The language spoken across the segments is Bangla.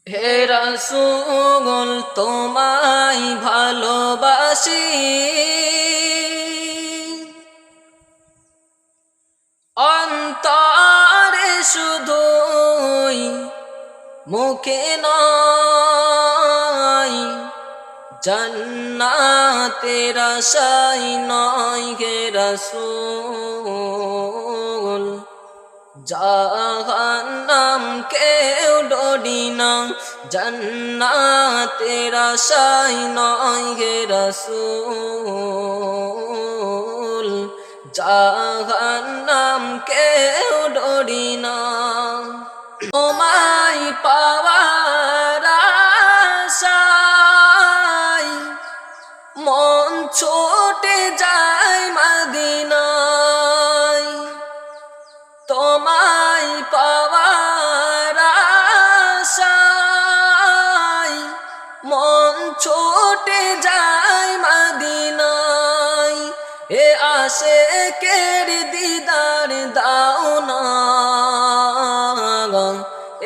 হে রাসূল তোমায় ভালোবাসি, অন্তরে শুধুই মুখে নয়, জান্নাতের আশায় নয় হে রাসূল। জাহান্নাম কেউ ডরি না, জান্নাতের আশায় নয় হে রাসূল। জাহান্নাম কেউ ডরি না, তোমায় পাওয়ার আশায় মন ছুটে যায় মদিনায়। তোমায় পাওয়ার আশায় মন ছুটে যায় মদিনায়। এ আশিকের দিদার দাও না,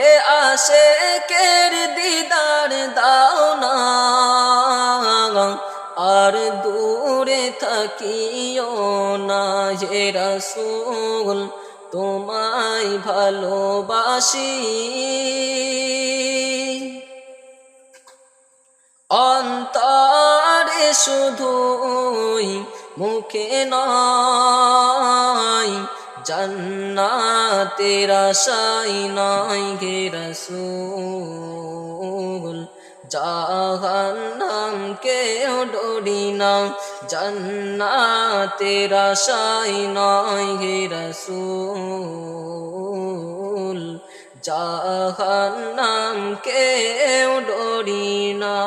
এ আশিকের দিদার দাও না, আর দূরে থাকিও না হে রাসূল তোমায় ভালোবাসি। অন্তরে শুধুই মুখে নয়, জান্নাতের আশায় নয় হে রাসূল। জাহান্নাম কেউ ডরি না, জান্নাতের আশায় নয় হে রাসূল। জাহান্নাম কেউ ডরি না।